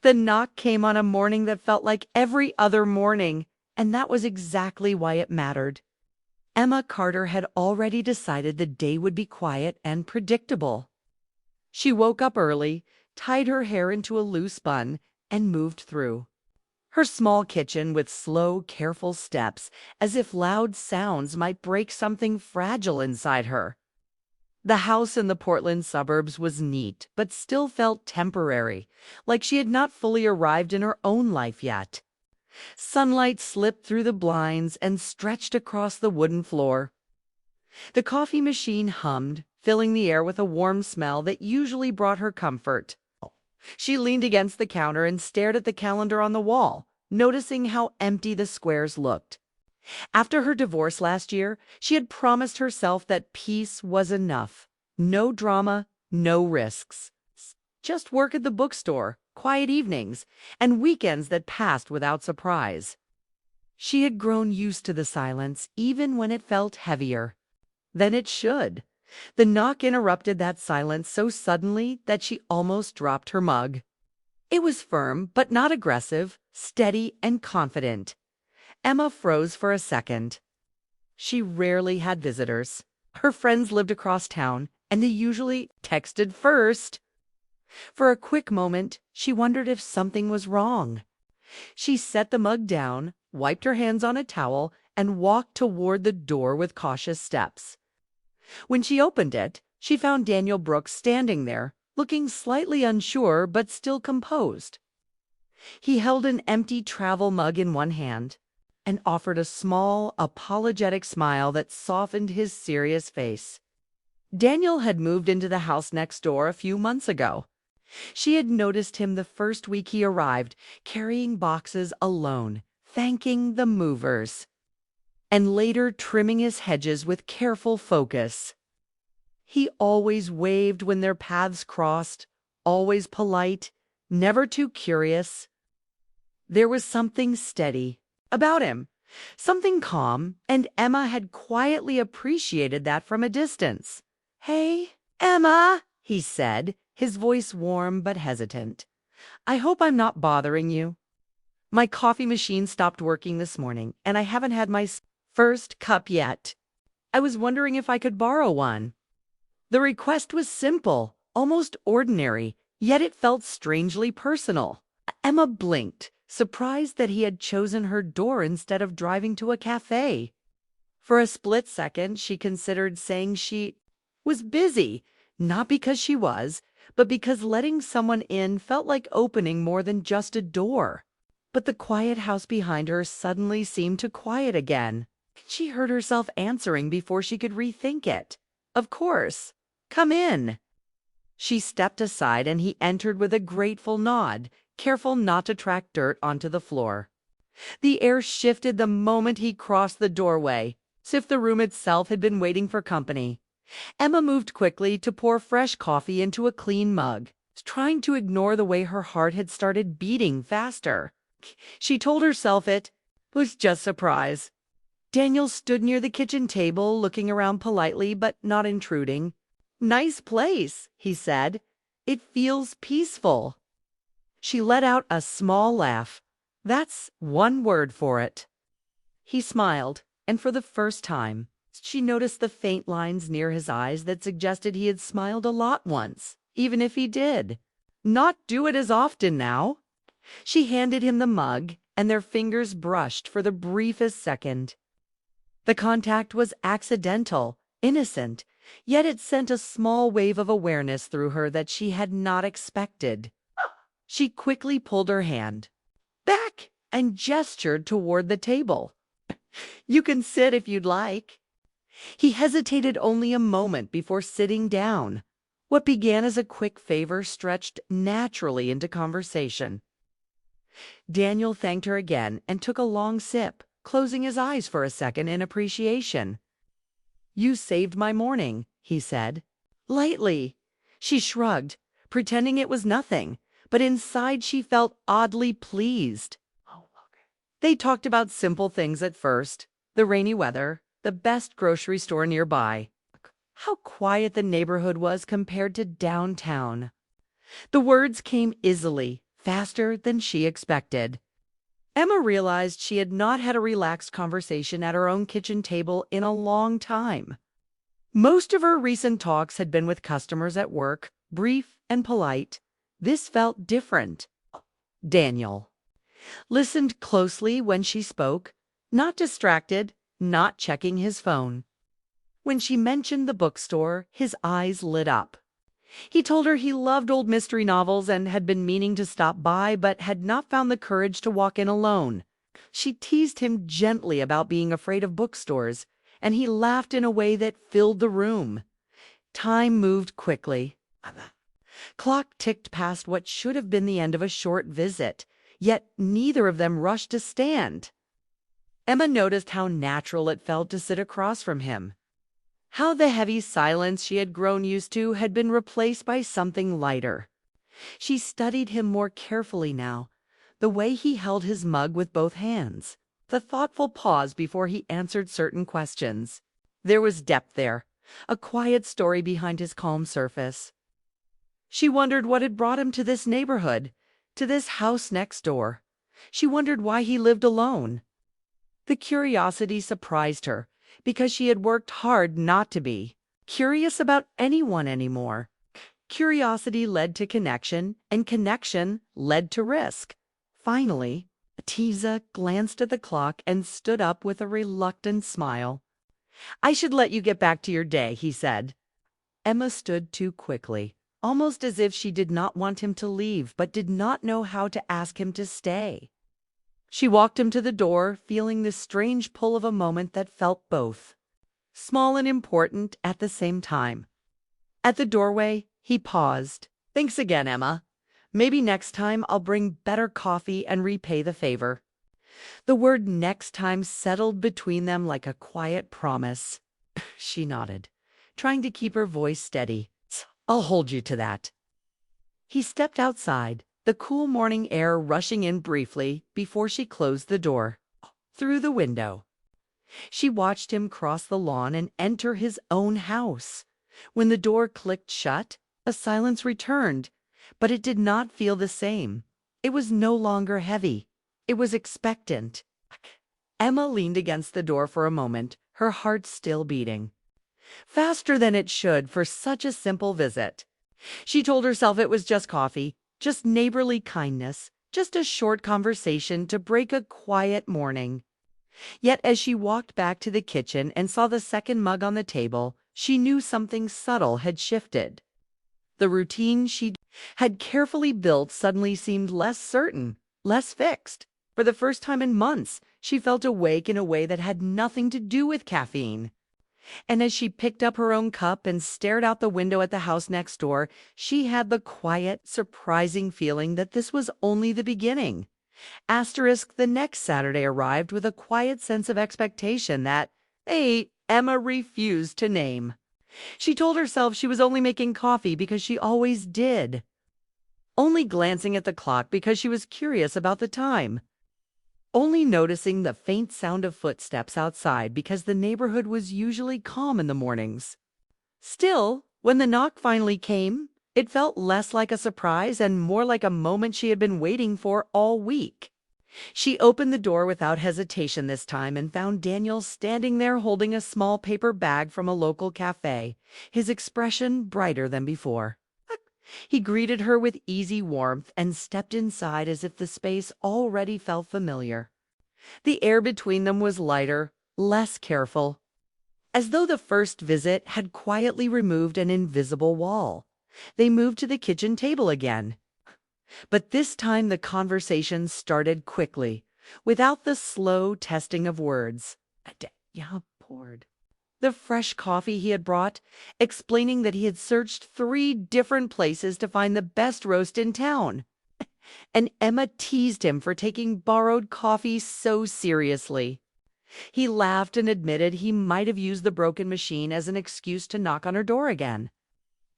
The knock came on a morning that felt like every other morning, and that was exactly why it mattered. Emma Carter had already decided the day would be quiet and predictable. She woke up early, tied her hair into a loose bun, and moved through her small kitchen with slow, careful steps, as if loud sounds might break something fragile inside her. The house in the Portland suburbs was neat, but still felt temporary, like she had not fully arrived in her own life yet. Sunlight slipped through the blinds and stretched across the wooden floor. The coffee machine hummed, filling the air with a warm smell that usually brought her comfort. She leaned against the counter and stared at the calendar on the wall, noticing how empty the squares looked. After her divorce last year, she had promised herself that peace was enough. No drama, no risks. Just work at the bookstore, quiet evenings, and weekends that passed without surprise. She had grown used to the silence, even when it felt heavier than it should. The knock interrupted that silence so suddenly that she almost dropped her mug. It was firm, but not aggressive, steady and confident. Emma froze for a second. She rarely had visitors. Her friends lived across town, and they usually texted first. For a quick moment, she wondered if something was wrong. She set the mug down, wiped her hands on a towel, and walked toward the door with cautious steps. When she opened it, she found Daniel Brooks standing there, looking slightly unsure but still composed. He held an empty travel mug in one hand and offered a small, apologetic smile that softened his serious face. Daniel had moved into the house next door a few months ago. She had noticed him the first week he arrived, carrying boxes alone, thanking the movers, and later trimming his hedges with careful focus. He always waved when their paths crossed, always polite, never too curious. There was something steady about him, something calm, and Emma had quietly appreciated that from a distance. "Hey, Emma," he said, his voice warm but hesitant. "I hope I'm not bothering you. My coffee machine stopped working this morning, and I haven't had my first cup yet. I was wondering if I could borrow one." The request was simple, almost ordinary, yet it felt strangely personal. Emma blinked, surprised that he had chosen her door instead of driving to a cafe. For a split second, she considered saying she was busy, not because she was, but because letting someone in felt like opening more than just a door. But the quiet house behind her suddenly seemed to quiet again. She heard herself answering before she could rethink it. "Of course. Come in." She stepped aside and he entered with a grateful nod, careful not to track dirt onto the floor. The air shifted the moment he crossed the doorway, as if the room itself had been waiting for company. Emma moved quickly to pour fresh coffee into a clean mug, trying to ignore the way her heart had started beating faster. She told herself it was just surprise. Daniel stood near the kitchen table, looking around politely but not intruding. "Nice place," he said. "It feels peaceful." She let out a small laugh. "That's one word for it." He smiled, and for the first time, she noticed the faint lines near his eyes that suggested he had smiled a lot once, even if he did not do it as often now. She handed him the mug, and their fingers brushed for the briefest second. The contact was accidental, innocent, yet it sent a small wave of awareness through her that she had not expected. She quickly pulled her hand back and gestured toward the table. "You can sit if you'd like." He hesitated only a moment before sitting down. What began as a quick favor stretched naturally into conversation. Daniel thanked her again and took a long sip, closing his eyes for a second in appreciation. "You saved my morning," he said. Lightly. She shrugged, pretending it was nothing, but inside she felt oddly pleased. They talked about simple things at first, the rainy weather, the best grocery store nearby, how quiet the neighborhood was compared to downtown. The words came easily, faster than she expected. Emma realized she had not had a relaxed conversation at her own kitchen table in a long time. Most of her recent talks had been with customers at work, brief and polite. This felt different. Daniel listened closely when she spoke, not distracted, not checking his phone. When she mentioned the bookstore, his eyes lit up. He told her he loved old mystery novels and had been meaning to stop by but had not found the courage to walk in alone. She teased him gently about being afraid of bookstores, and he laughed in a way that filled the room. Time moved quickly. Clock ticked past what should have been the end of a short visit, yet neither of them rushed to stand. Emma noticed how natural it felt to sit across from him. How the heavy silence she had grown used to had been replaced by something lighter. She studied him more carefully now, the way he held his mug with both hands, the thoughtful pause before he answered certain questions. There was depth there, a quiet story behind his calm surface. She wondered what had brought him to this neighborhood, to this house next door. She wondered why he lived alone. The curiosity surprised her, because she had worked hard not to be curious about anyone anymore. Curiosity led to connection, and connection led to risk. Finally, Atiza glanced at the clock and stood up with a reluctant smile. "I should let you get back to your day," he said. Emma stood too quickly, almost as if she did not want him to leave, but did not know how to ask him to stay. She walked him to the door, feeling the strange pull of a moment that felt both small and important at the same time. At the doorway, he paused. "Thanks again, Emma. Maybe next time I'll bring better coffee and repay the favor." The word "next time" settled between them like a quiet promise. She nodded, trying to keep her voice steady. "I'll hold you to that." He stepped outside, the cool morning air rushing in briefly before she closed the door. Through the window, she watched him cross the lawn and enter his own house. When the door clicked shut, a silence returned, but it did not feel the same. It was no longer heavy. It was expectant. Emma leaned against the door for a moment, her heart still beating. Faster than it should for such a simple visit. She told herself it was just coffee, just neighborly kindness, just a short conversation to break a quiet morning. Yet as she walked back to the kitchen and saw the second mug on the table, she knew something subtle had shifted. The routine she had carefully built suddenly seemed less certain, less fixed. For the first time in months, she felt awake in a way that had nothing to do with caffeine. And as she picked up her own cup and stared out the window at the house next door, she had the quiet, surprising feeling that this was only the beginning. Asterisk, the next Saturday arrived with a quiet sense of expectation that, Emma refused to name. She told herself she was only making coffee because she always did. Only glancing at the clock because she was curious about the time. Only noticing the faint sound of footsteps outside because the neighborhood was usually calm in the mornings. Still, when the knock finally came, it felt less like a surprise and more like a moment she had been waiting for all week. She opened the door without hesitation this time and found Daniel standing there holding a small paper bag from a local cafe, his expression brighter than before. He greeted her with easy warmth and stepped inside as if the space already felt familiar. The air between them was lighter, less careful, as though the first visit had quietly removed an invisible wall. They moved to the kitchen table again. But this time the conversation started quickly, without the slow testing of words. Daniel poured the fresh coffee he had brought, explaining that he had searched 3 different places to find the best roast in town. And Emma teased him for taking borrowed coffee so seriously. He laughed and admitted he might have used the broken machine as an excuse to knock on her door again.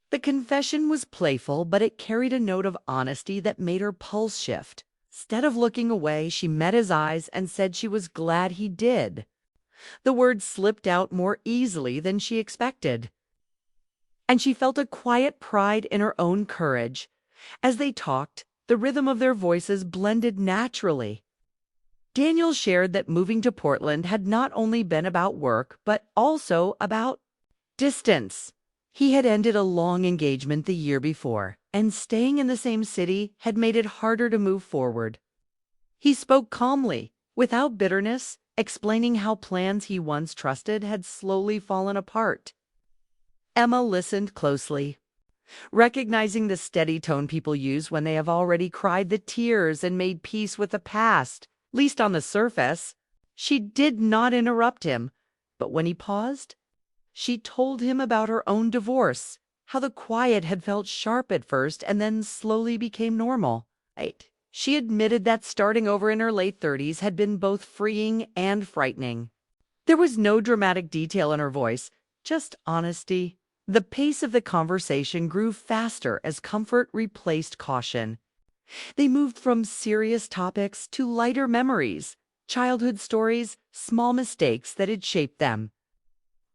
The confession was playful, but it carried a note of honesty that made her pulse shift. Instead of looking away, she met his eyes and said she was glad he did. The words slipped out more easily than she expected. And she felt a quiet pride in her own courage. As they talked, The rhythm of their voices blended naturally. Daniel shared that moving to Portland had not only been about work, but also about distance. He had ended a long engagement the year before, and staying in the same city had made it harder to move forward. He spoke calmly, without bitterness, explaining how plans he once trusted had slowly fallen apart. Emma listened closely, recognizing the steady tone people use when they have already cried the tears and made peace with the past, at least on the surface. She did not interrupt him, but when he paused, she told him about her own divorce, how the quiet had felt sharp at first and then slowly became normal. She admitted that starting over in her late 30s had been both freeing and frightening. There was no dramatic detail in her voice, just honesty. The pace of the conversation grew faster as comfort replaced caution. They moved from serious topics to lighter memories, childhood stories, small mistakes that had shaped them.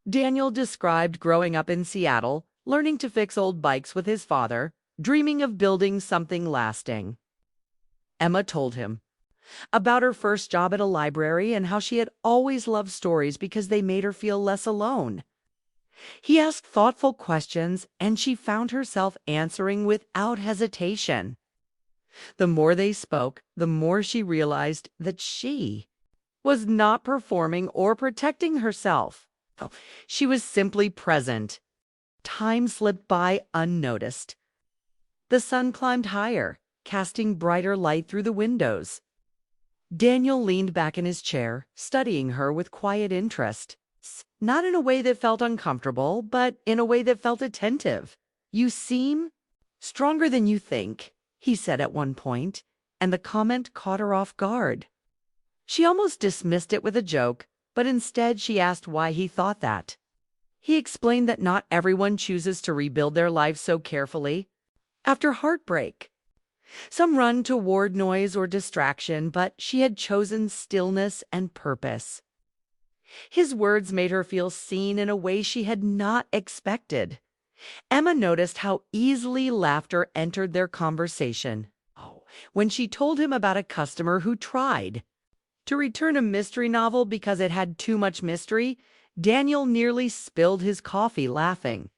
Daniel described growing up in Seattle, learning to fix old bikes with his father, dreaming of building something lasting. Emma told him about her first job at a library and how she had always loved stories because they made her feel less alone. He asked thoughtful questions, and she found herself answering without hesitation. The more they spoke, the more she realized that she was not performing or protecting herself. She was simply present. Time slipped by unnoticed. The sun climbed higher, casting brighter light through the windows. Daniel leaned back in his chair, studying her with quiet interest. Not in a way that felt uncomfortable, but in a way that felt attentive. "You seem stronger than you think," he said at one point, and the comment caught her off guard. She almost dismissed it with a joke, but instead she asked why he thought that. He explained that not everyone chooses to rebuild their lives so carefully. After heartbreak, some run toward noise or distraction, but she had chosen stillness and purpose. His words made her feel seen in a way she had not expected. Emma noticed how easily laughter entered their conversation. When she told him about a customer who tried to return a mystery novel because it had too much mystery, Daniel nearly spilled his coffee laughing.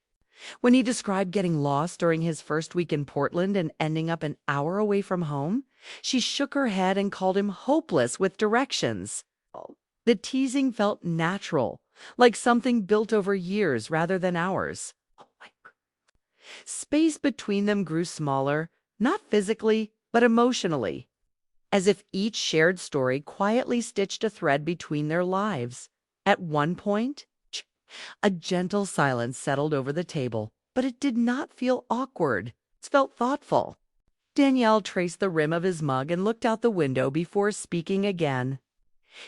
When he described getting lost during his first week in Portland and ending up an hour away from home, she shook her head and called him hopeless with directions. The teasing felt natural, like something built over years rather than hours. Space between them grew smaller, not physically, but emotionally, as if each shared story quietly stitched a thread between their lives. At one point, a gentle silence settled over the table, but it did not feel awkward. It felt thoughtful. Daniel traced the rim of his mug and looked out the window before speaking again.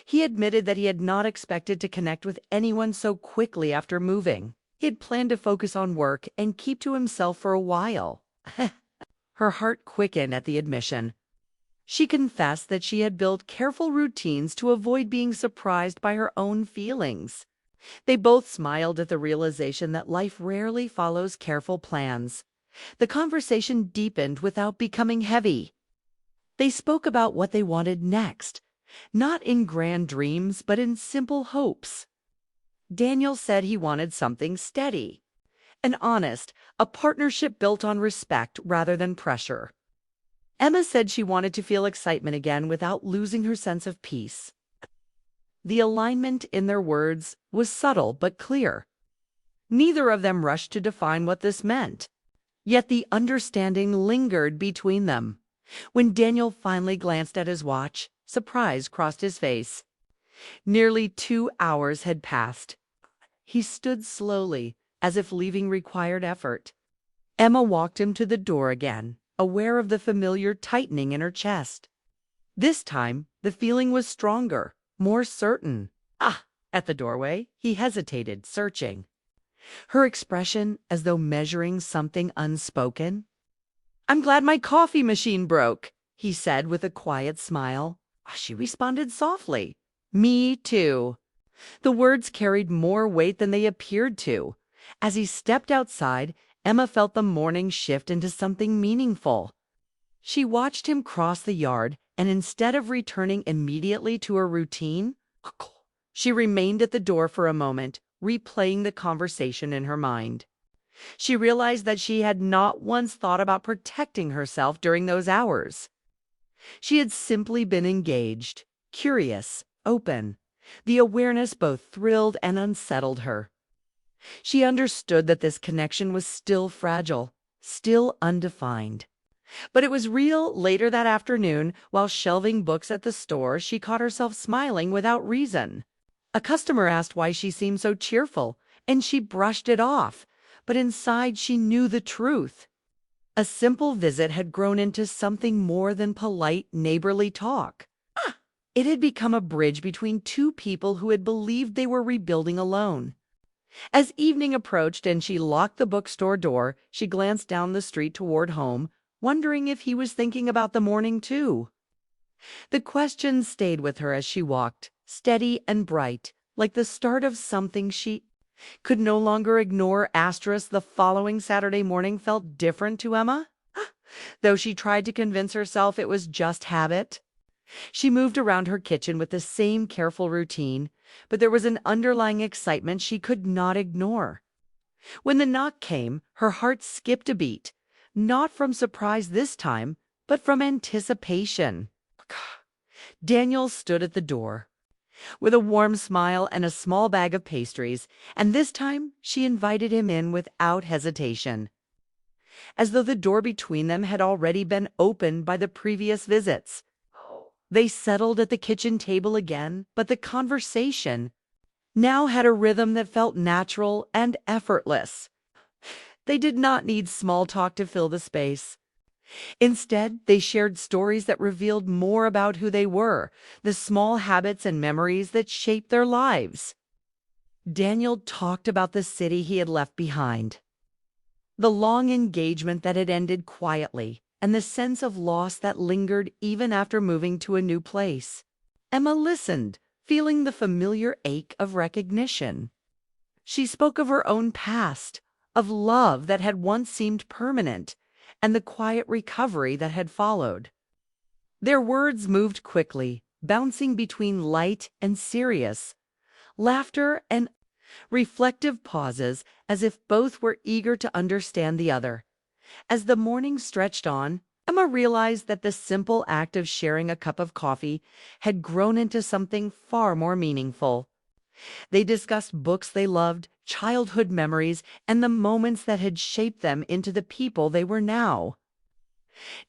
He admitted that he had not expected to connect with anyone so quickly after moving. He had planned to focus on work and keep to himself for a while. Her heart quickened at the admission. She confessed that she had built careful routines to avoid being surprised by her own feelings. They both smiled at the realization that life rarely follows careful plans. The conversation deepened without becoming heavy. They spoke about what they wanted next, not in grand dreams, but in simple hopes. Daniel said he wanted something steady and honest, a partnership built on respect rather than pressure. Emma said she wanted to feel excitement again without losing her sense of peace. The alignment in their words was subtle but clear. Neither of them rushed to define what this meant, yet the understanding lingered between them. When Daniel finally glanced at his watch, surprise crossed his face. Nearly 2 hours had passed. He stood slowly, as if leaving required effort. Emma walked him to the door again, aware of the familiar tightening in her chest. This time, the feeling was stronger, more certain. At the doorway, he hesitated, searching. Her expression as though measuring something unspoken. "I'm glad my coffee machine broke," he said with a quiet smile. She responded softly, "Me too." The words carried more weight than they appeared to. As he stepped outside, Emma felt the morning shift into something meaningful. She watched him cross the yard, and instead of returning immediately to her routine, she remained at the door for a moment, replaying the conversation in her mind. She realized that she had not once thought about protecting herself during those hours. She had simply been engaged, curious, open. The awareness both thrilled and unsettled her. She understood that this connection was still fragile, still undefined. But it was real. Later that afternoon, while shelving books at the store, she caught herself smiling without reason. A customer asked why she seemed so cheerful, and she brushed it off. But inside she knew the truth. A simple visit had grown into something more than polite neighborly talk. It had become a bridge between two people who had believed they were rebuilding alone. As evening approached and she locked the bookstore door, she glanced down the street toward home, wondering if he was thinking about the morning too. The question stayed with her as she walked, steady and bright, like the start of something she could no longer ignore. The following Saturday morning felt different to Emma, though she tried to convince herself it was just habit. She moved around her kitchen with the same careful routine, but there was an underlying excitement she could not ignore. When the knock came, her heart skipped a beat, not from surprise this time, but from anticipation. Daniel stood at the door with a warm smile and a small bag of pastries, and this time she invited him in without hesitation, as though the door between them had already been opened by the previous visits. They settled at the kitchen table again, but the conversation now had a rhythm that felt natural and effortless. They did not need small talk to fill the space. Instead, they shared stories that revealed more about who they were, the small habits and memories that shaped their lives. Daniel talked about the city he had left behind, the long engagement that had ended quietly, and the sense of loss that lingered even after moving to a new place. Emma listened, feeling the familiar ache of recognition. She spoke of her own past, of love that had once seemed permanent, and the quiet recovery that had followed. Their words moved quickly, bouncing between light and serious, laughter and reflective pauses, as if both were eager to understand the other. As the morning stretched on, Emma realized that the simple act of sharing a cup of coffee had grown into something far more meaningful. They discussed books they loved, childhood memories, and the moments that had shaped them into the people they were now.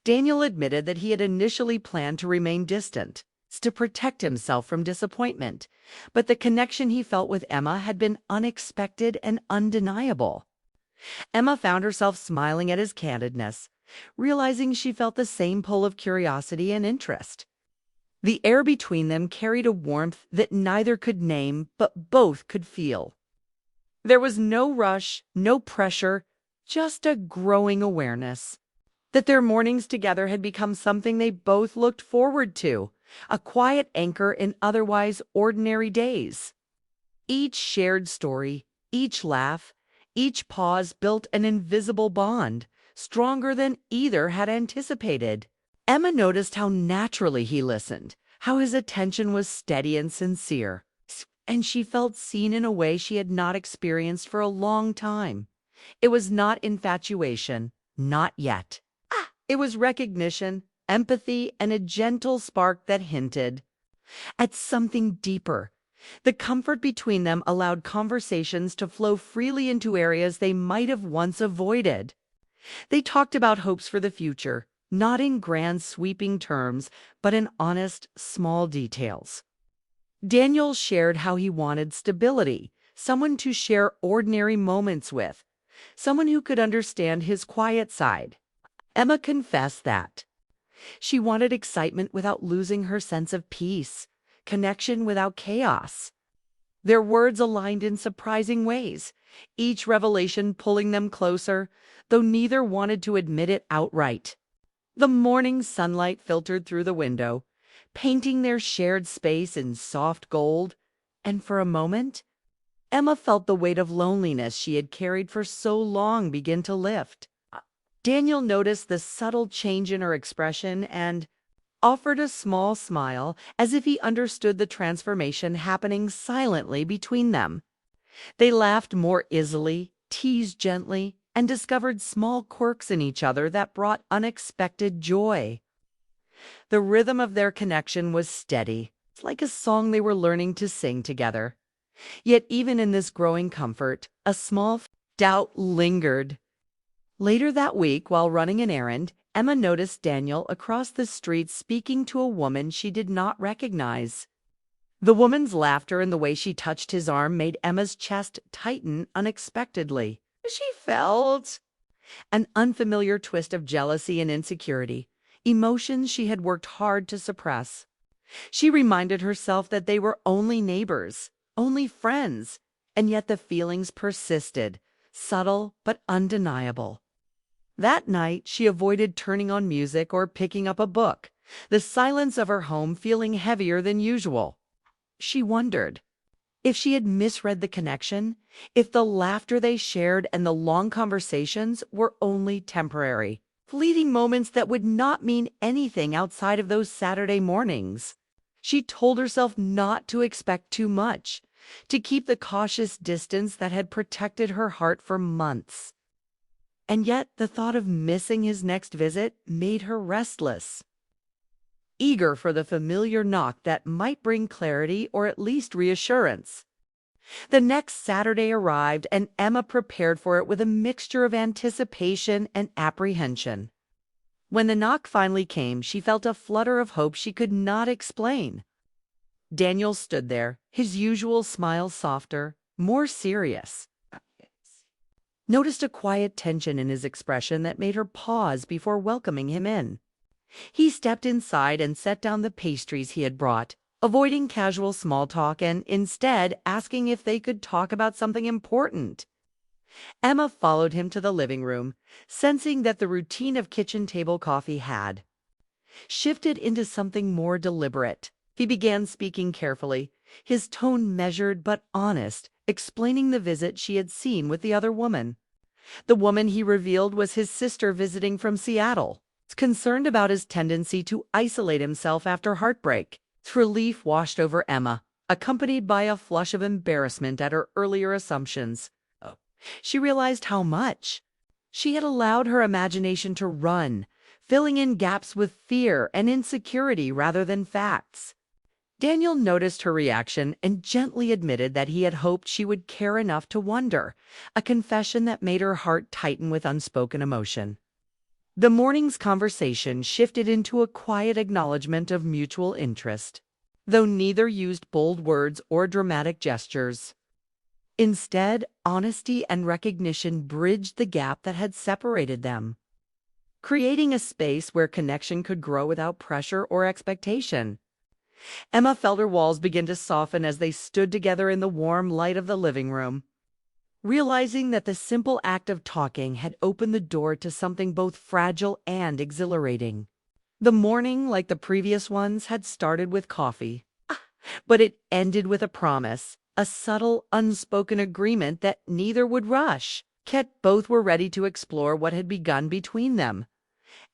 Daniel admitted that he had initially planned to remain distant, to protect himself from disappointment, but the connection he felt with Emma had been unexpected and undeniable. Emma found herself smiling at his candidness, realizing she felt the same pull of curiosity and interest. The air between them carried a warmth that neither could name, but both could feel. There was no rush, no pressure, just a growing awareness that their mornings together had become something they both looked forward to, a quiet anchor in otherwise ordinary days. Each shared story, each laugh, each pause built an invisible bond, stronger than either had anticipated. Emma noticed how naturally he listened, how his attention was steady and sincere, and she felt seen in a way she had not experienced for a long time. It was not infatuation, not yet. It was recognition, empathy, and a gentle spark that hinted at something deeper. The comfort between them allowed conversations to flow freely into areas they might have once avoided. They talked about hopes for the future, not in grand sweeping terms, but in honest, small details. Daniel shared how he wanted stability, someone to share ordinary moments with, someone who could understand his quiet side. Emma confessed that she wanted excitement without losing her sense of peace, connection without chaos. Their words aligned in surprising ways, each revelation pulling them closer, though neither wanted to admit it outright. The morning sunlight filtered through the window, painting their shared space in soft gold, and for a moment, Emma felt the weight of loneliness she had carried for so long begin to lift. Daniel noticed the subtle change in her expression and offered a small smile as if he understood the transformation happening silently between them. They laughed more easily, teased gently, and discovered small quirks in each other that brought unexpected joy. The rhythm of their connection was steady, like a song they were learning to sing together. Yet even in this growing comfort, a small doubt lingered. Later that week, while running an errand, Emma noticed Daniel across the street speaking to a woman she did not recognize. The woman's laughter and the way she touched his arm made Emma's chest tighten unexpectedly. She felt an unfamiliar twist of jealousy and insecurity, emotions she had worked hard to suppress. She reminded herself that they were only neighbors, only friends, and yet the feelings persisted, subtle but undeniable. That night, she avoided turning on music or picking up a book, the silence of her home feeling heavier than usual. She wondered if she had misread the connection, if the laughter they shared and the long conversations were only temporary, fleeting moments that would not mean anything outside of those Saturday mornings. She told herself not to expect too much, to keep the cautious distance that had protected her heart for months. And yet the thought of missing his next visit made her restless, eager for the familiar knock that might bring clarity or at least reassurance. The next Saturday arrived, and Emma prepared for it with a mixture of anticipation and apprehension. When the knock finally came, she felt a flutter of hope she could not explain. Daniel stood there, his usual smile softer, more serious. Noticed a quiet tension in his expression that made her pause before welcoming him in. He stepped inside and set down the pastries he had brought, avoiding casual small talk and instead asking if they could talk about something important. Emma followed him to the living room, sensing that the routine of kitchen table coffee had shifted into something more deliberate. He began speaking carefully, his tone measured but honest, explaining the visit she had seen with the other woman. The woman he revealed was his sister visiting from Seattle, concerned about his tendency to isolate himself after heartbreak. Relief washed over Emma, accompanied by a flush of embarrassment at her earlier assumptions. She realized how much she had allowed her imagination to run, filling in gaps with fear and insecurity rather than facts. Daniel noticed her reaction and gently admitted that he had hoped she would care enough to wonder, a confession that made her heart tighten with unspoken emotion. The morning's conversation shifted into a quiet acknowledgement of mutual interest, though neither used bold words or dramatic gestures. Instead, honesty and recognition bridged the gap that had separated them, creating a space where connection could grow without pressure or expectation. Emma felt her walls begin to soften as they stood together in the warm light of the living room, realizing that the simple act of talking had opened the door to something both fragile and exhilarating. The morning, like the previous ones, had started with coffee, but it ended with a promise, a subtle, unspoken agreement that neither would rush, yet both were ready to explore what had begun between them.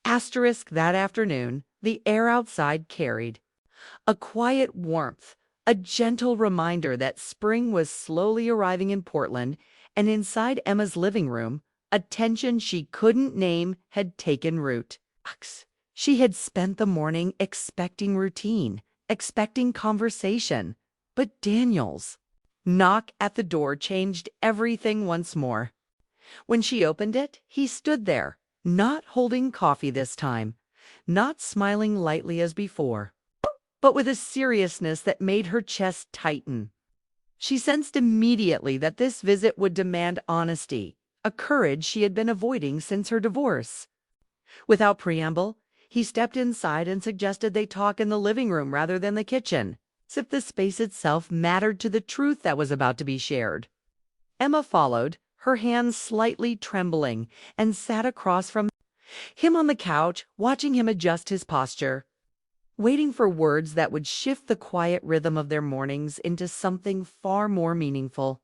Asterisk that afternoon, the air outside carried a quiet warmth, a gentle reminder that spring was slowly arriving in Portland, and inside Emma's living room, a tension she couldn't name had taken root. She had spent the morning expecting routine, expecting conversation, but Daniel's knock at the door changed everything once more. When she opened it, he stood there, not holding coffee this time, not smiling lightly as before, but with a seriousness that made her chest tighten. She sensed immediately that this visit would demand honesty, a courage she had been avoiding since her divorce. Without preamble, he stepped inside and suggested they talk in the living room rather than the kitchen, as if the space itself mattered to the truth that was about to be shared. Emma followed, her hands slightly trembling, and sat across from him on the couch, watching him adjust his posture, waiting for words that would shift the quiet rhythm of their mornings into something far more meaningful.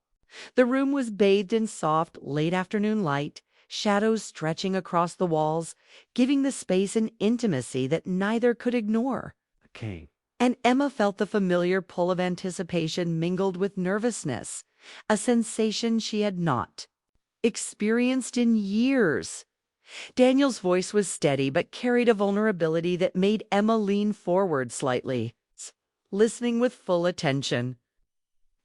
The room was bathed in soft, late afternoon light, shadows stretching across the walls, giving the space an intimacy that neither could ignore. Okay. And Emma felt the familiar pull of anticipation mingled with nervousness, a sensation she had not experienced in years. Daniel's voice was steady but carried a vulnerability that made Emma lean forward slightly, listening with full attention.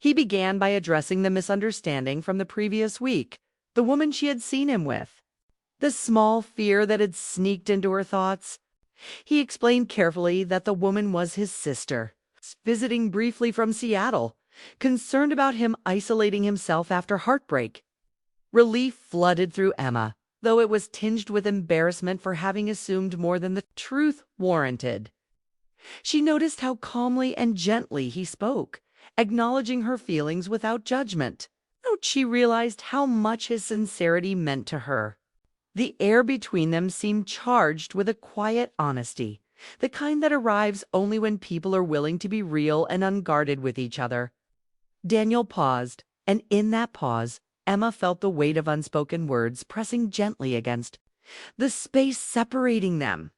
He began by addressing the misunderstanding from the previous week, the woman she had seen him with, the small fear that had sneaked into her thoughts. He explained carefully that the woman was his sister, visiting briefly from Seattle, concerned about him isolating himself after heartbreak. Relief flooded through Emma, though it was tinged with embarrassment for having assumed more than the truth warranted. She noticed how calmly and gently he spoke, acknowledging her feelings without judgment. She realized how much his sincerity meant to her. The air between them seemed charged with a quiet honesty, the kind that arrives only when people are willing to be real and unguarded with each other. Daniel paused, and in that pause, Emma felt the weight of unspoken words pressing gently against the space separating them.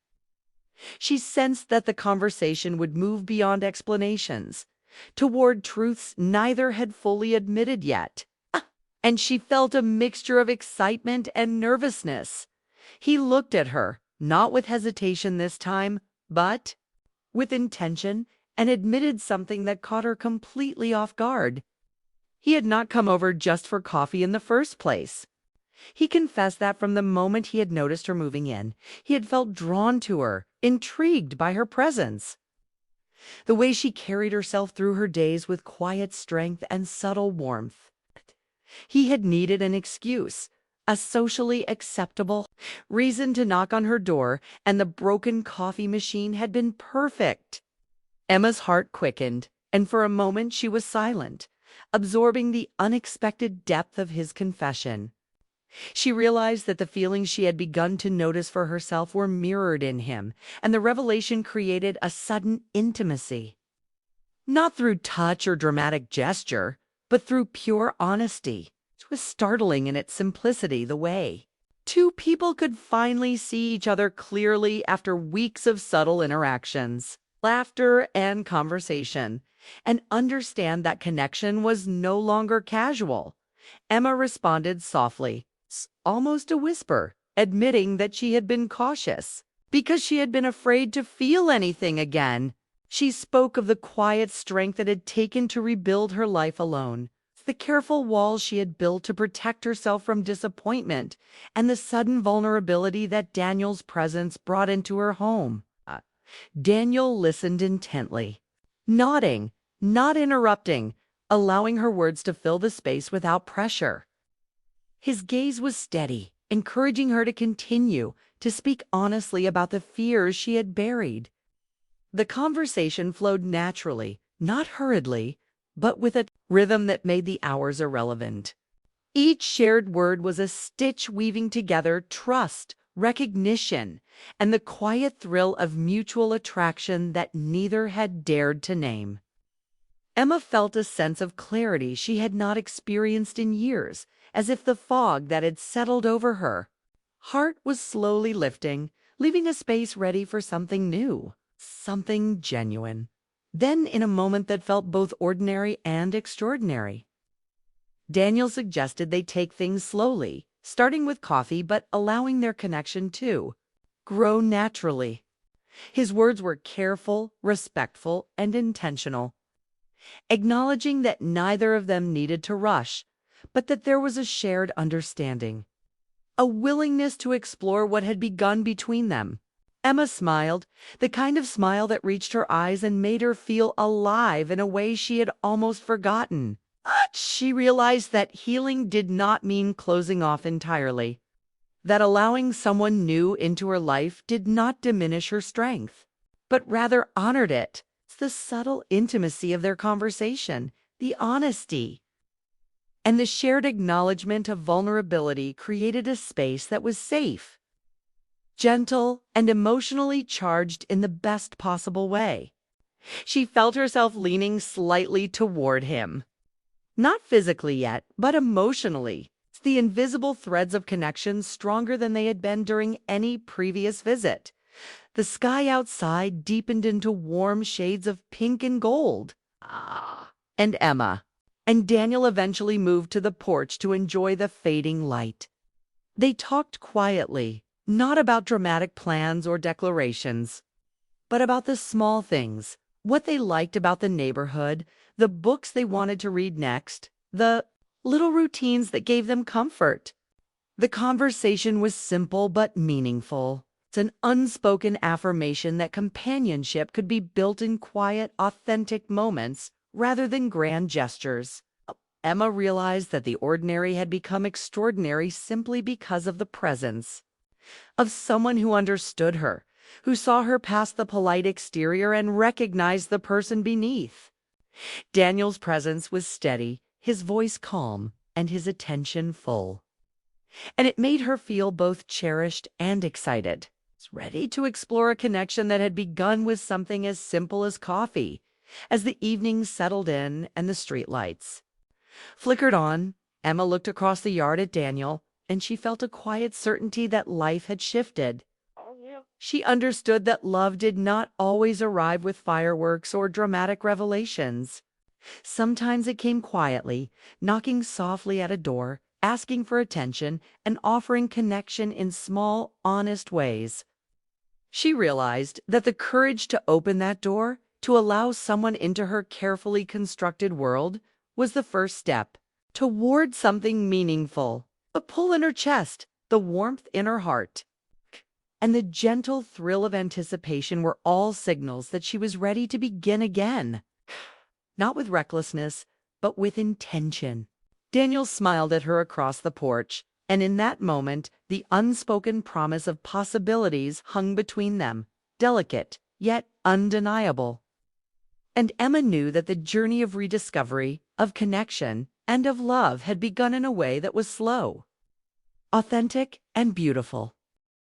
She sensed that the conversation would move beyond explanations, toward truths neither had fully admitted yet. And she felt a mixture of excitement and nervousness. He looked at her, not with hesitation this time, but with intention, and admitted something that caught her completely off guard. He had not come over just for coffee in the first place. He confessed that from the moment he had noticed her moving in, he had felt drawn to her, intrigued by her presence. The way she carried herself through her days with quiet strength and subtle warmth. He had needed an excuse, a socially acceptable reason to knock on her door, and the broken coffee machine had been perfect. Emma's heart quickened, and for a moment she was silent, absorbing the unexpected depth of his confession. She realized that the feelings she had begun to notice for herself were mirrored in him, and the revelation created a sudden intimacy. Not through touch or dramatic gesture, but through pure honesty. It was startling in its simplicity, the way two people could finally see each other clearly after weeks of subtle interactions, laughter, and conversation, and understand that connection was no longer casual. Emma responded softly, almost a whisper, admitting that she had been cautious because she had been afraid to feel anything again. She spoke of the quiet strength it had taken to rebuild her life alone, the careful walls she had built to protect herself from disappointment, and the sudden vulnerability that Daniel's presence brought into her home. Daniel listened intently, nodding, not interrupting, allowing her words to fill the space without pressure. His gaze was steady, encouraging her to continue, to speak honestly about the fears she had buried. The conversation flowed naturally, not hurriedly, but with a rhythm that made the hours irrelevant. Each shared word was a stitch weaving together trust, recognition, and the quiet thrill of mutual attraction that neither had dared to name. Emma felt a sense of clarity she had not experienced in years, as if the fog that had settled over her heart was slowly lifting, leaving a space ready for something new, something genuine. Then, in a moment that felt both ordinary and extraordinary, Daniel suggested they take things slowly, starting with coffee but allowing their connection to grow naturally. His words were careful, respectful, and intentional, acknowledging that neither of them needed to rush, but that there was a shared understanding, a willingness to explore what had begun between them. Emma smiled, the kind of smile that reached her eyes and made her feel alive in a way she had almost forgotten. She realized that healing did not mean closing off entirely, that allowing someone new into her life did not diminish her strength, but rather honored it. The subtle intimacy of their conversation, the honesty, and the shared acknowledgement of vulnerability created a space that was safe, gentle, and emotionally charged in the best possible way. She felt herself leaning slightly toward him. Not physically yet, but emotionally, the invisible threads of connection stronger than they had been during any previous visit. The sky outside deepened into warm shades of pink and gold. And Emma and Daniel eventually moved to the porch to enjoy the fading light. They talked quietly, not about dramatic plans or declarations, but about the small things, what they liked about the neighborhood, the books they wanted to read next, the little routines that gave them comfort. The conversation was simple but meaningful. It's an unspoken affirmation that companionship could be built in quiet, authentic moments rather than grand gestures. Emma realized that the ordinary had become extraordinary simply because of the presence of someone who understood her, who saw her past the polite exterior and recognized the person beneath. Daniel's presence was steady, his voice calm, and his attention full. And it made her feel both cherished and excited, ready to explore a connection that had begun with something as simple as coffee. As the evening settled in and the streetlights flickered on, Emma looked across the yard at Daniel, and she felt a quiet certainty that life had shifted. She understood that love did not always arrive with fireworks or dramatic revelations. Sometimes it came quietly, knocking softly at a door, asking for attention, and offering connection in small, honest ways. She realized that the courage to open that door, to allow someone into her carefully constructed world, was the first step toward something meaningful. The pull in her chest, the warmth in her heart, and the gentle thrill of anticipation were all signals that she was ready to begin again. Not with recklessness, but with intention. Daniel smiled at her across the porch, and in that moment, the unspoken promise of possibilities hung between them, delicate, yet undeniable. And Emma knew that the journey of rediscovery, of connection, and of love had begun in a way that was slow, authentic, and beautiful.